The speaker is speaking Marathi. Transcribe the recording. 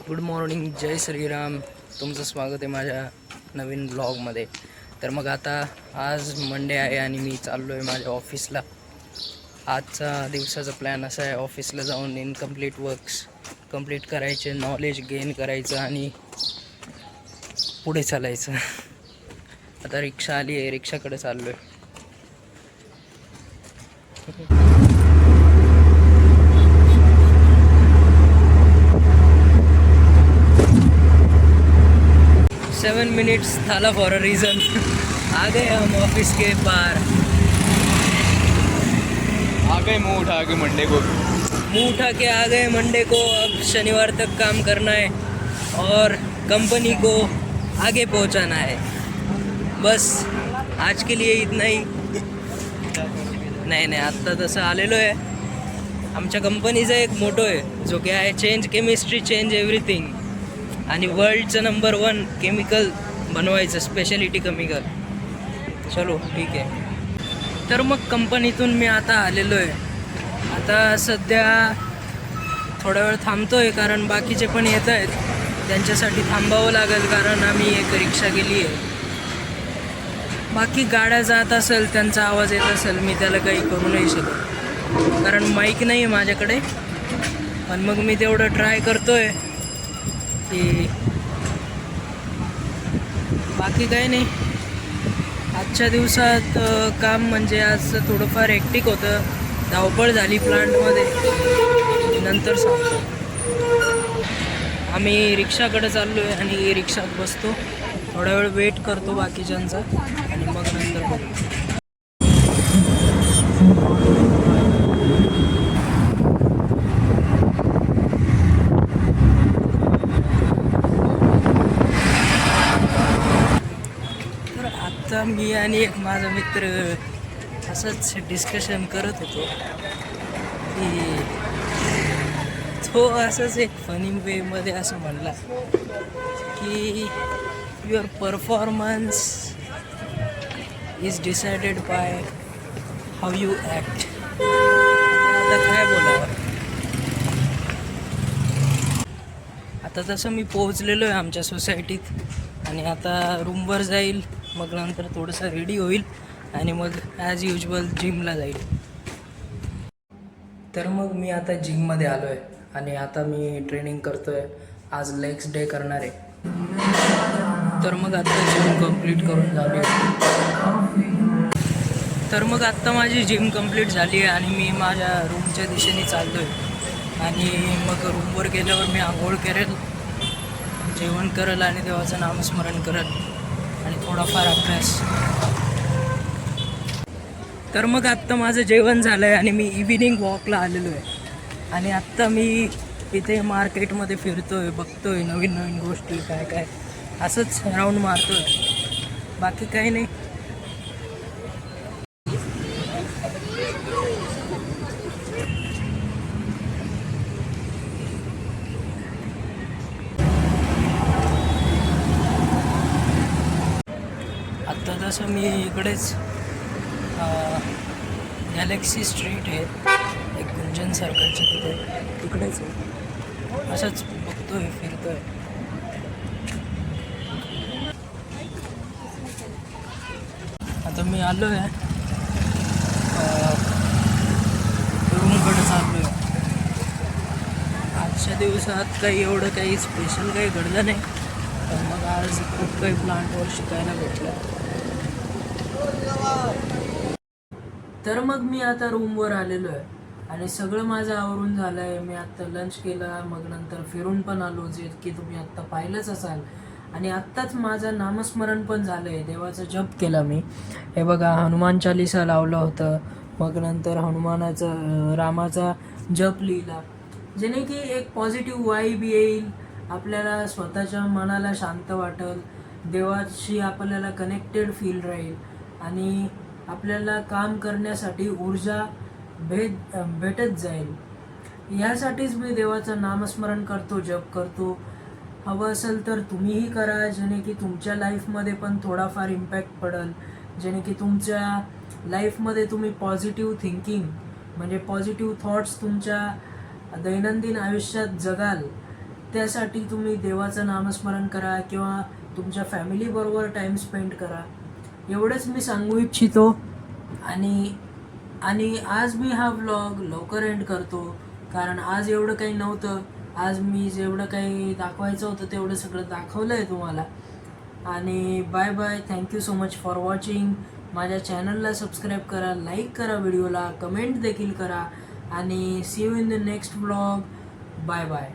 गुड मॉर्निंग, जय श्रीराम. तुमचं स्वागत आहे माझ्या नवीन ब्लॉगमध्ये. तर मग आता आज मंडे आहे आणि मी चाललो आहे माझ्या ऑफिसला. आजचा दिवसाचा प्लॅन असा आहे, ऑफिसला जाऊन इनकम्प्लीट वर्क्स कंप्लीट करायचे, नॉलेज गेन करायचं आणि पुढे चालायचं. आता रिक्षा आली आहे, रिक्षाकडे चाललो आहे. 7 minutes थाला फॉर अ रीज़न. आ गए हम ऑफिस के पार. आ गए मुँह उठा के मंडे को. मुँह उठा के आ गए मंडे को. अब शनिवार तक काम करना है और कंपनी को आगे पहुंचाना है. बस आज के लिए इतना ही. नाही आत्ता तसं आलेलो आहे. आमच्या कंपनीचा एक मोटो आहे जो काय आहे, चेंज केमिस्ट्री चेंज एव्हरीथिंग. आणि वर्ल्डचं नंबर 1 केमिकल बनवायचं, स्पेशालिटी केमिकल. चलो ठीक आहे. तर मग कंपनीतून मी आता आलेलो आहे. आता सध्या थोडा वेळ थांबतो आहे कारण बाकीचे पण येत आहेत. त्यांच्यासाठी थांबावं लागेल कारण आम्ही एक रिक्षा गेली आहे. बाकी गाड्या जात असेल, त्यांचा आवाज येत असेल, मी त्याला काही करू नाही शकत कारण माईक नाही आहे माझ्याकडे. पण मग मी तेवढं ट्राय करतो आहे की बाकी काही नाही. आजच्या दिवसात काम म्हणजे आज थोडंफार हेक्टिक होतं, धावपळ झाली प्लांटमध्ये. नंतर सांगतो. आम्ही रिक्षाकडे चाललो आहे आणि रिक्षात बसतो, थोडा वेळ वेट करतो बाकीच्यांचा आणि मग नंतर बघतो. आता मी आणि एक माझा मित्र असंच डिस्कशन करत होतो की तो असंच एक फनी वेमध्ये असं म्हणला की your performance is decided by how you act. आता काय बोलावं. आता तसं मी पोहोचलेलो आहे आमच्या सोसायटीत आणि आता रूमवर जाईल, मग नंतर थोडंसं रेडी होईल आणि मग ॲज युजल जिमला जाईल. तर मग मी आता जिममध्ये आलो आहे आणि आता मी ट्रेनिंग करतो आहे. आज लेग्स डे करणार आहे. तर मग आत्ता जिम कंप्लीट करून झाली आहे. तर मग आत्ता माझी जिम कंप्लीट झाली आहे आणि मी माझ्या रूमच्या दिशेने चाललो आहे. आणि मग रूमवर गेल्यावर मी आंघोळ करेल, जेवण करेल आणि देवाचं नामस्मरण करेल आणि थोडाफार अभ्यास. तर मग आत्ता माझं जेवण झालं आहे आणि मी इव्हिनिंग वॉकला आलेलो आहे. आणि आत्ता मी इथे मार्केटमध्ये फिरतो आहे, बघतो आहे नवीन नवीन गोष्टी काय काय, असंच राऊंड मारतो आहे. बाकी काही नाही. आत्ता तसं मी इकडेच गॅलेक्सी स्ट्रीट आहे, एक गुंजन सर्कलच्या तिकडेच आहे. असंच बघतोय, फिरतोय. आता मी आलो आहे, रूमकडे चाललो आहे. आजच्या दिवसात काही एवढं काही स्पेशल काही घडलं नाही, पण मग आज खूप काही प्लांटवर शिकायला भेटलं. तर मग मी आता रूमवर आलेलो आहे आणि सगळं माझं आवरून झालं आहे. मी आत्ता लंच केला, मग नंतर फिरून पण आलो, जे की तुम्ही आत्ता पाहिलंच असाल. आणि आत्ताच माझं नामस्मरण पण झालं आहे, देवाचा जप केला मी. हे बघा, हनुमान चालीसा लावलं होतं, मग नंतर हनुमानाचा रामाचा जप लिहिला, जेणे की एक पॉझिटिव्ह वाईब येईल, आपल्याला स्वतःच्या मनाला शांत वाटेल, देवाशी आपल्याला कनेक्टेड फील राहील आणि आपल्याला काम करण्यासाठी ऊर्जा भेटत जाईल. यासाठीच मी देवाचं नामस्मरण करतो, जप करतो. हवं असेल तर तुम्हीही करा, जेणे की तुमच्या लाईफमध्ये पण थोडाफार इम्पॅक्ट पडेल, जेणे की तुमच्या लाईफमध्ये तुम्ही पॉझिटिव्ह थिंकिंग म्हणजे पॉझिटिव्ह थॉट्स तुमच्या दैनंदिन आयुष्यात जगाल त्यासाठी तुम्ही देवाचं नामस्मरण करा किंवा तुमच्या फॅमिलीबरोबर टाईम स्पेंड करा, एवढंच मी सांगू इच्छितो. आणि आज मी हा व्लॉग लवकर एंड करतो, कारण आज एवढं काही नव्हतं. आज मी जेवढं काही दाखवायचं होतं तेवढं सगळं दाखवलं आहे तुम्हाला. आणि bye bye. Thank you so much for watching. माझ्या चॅनलला सबस्क्राईब करा, लाईक करा व्हिडिओला, कमेंट देखील करा. आणि see you in the next vlog. Bye bye.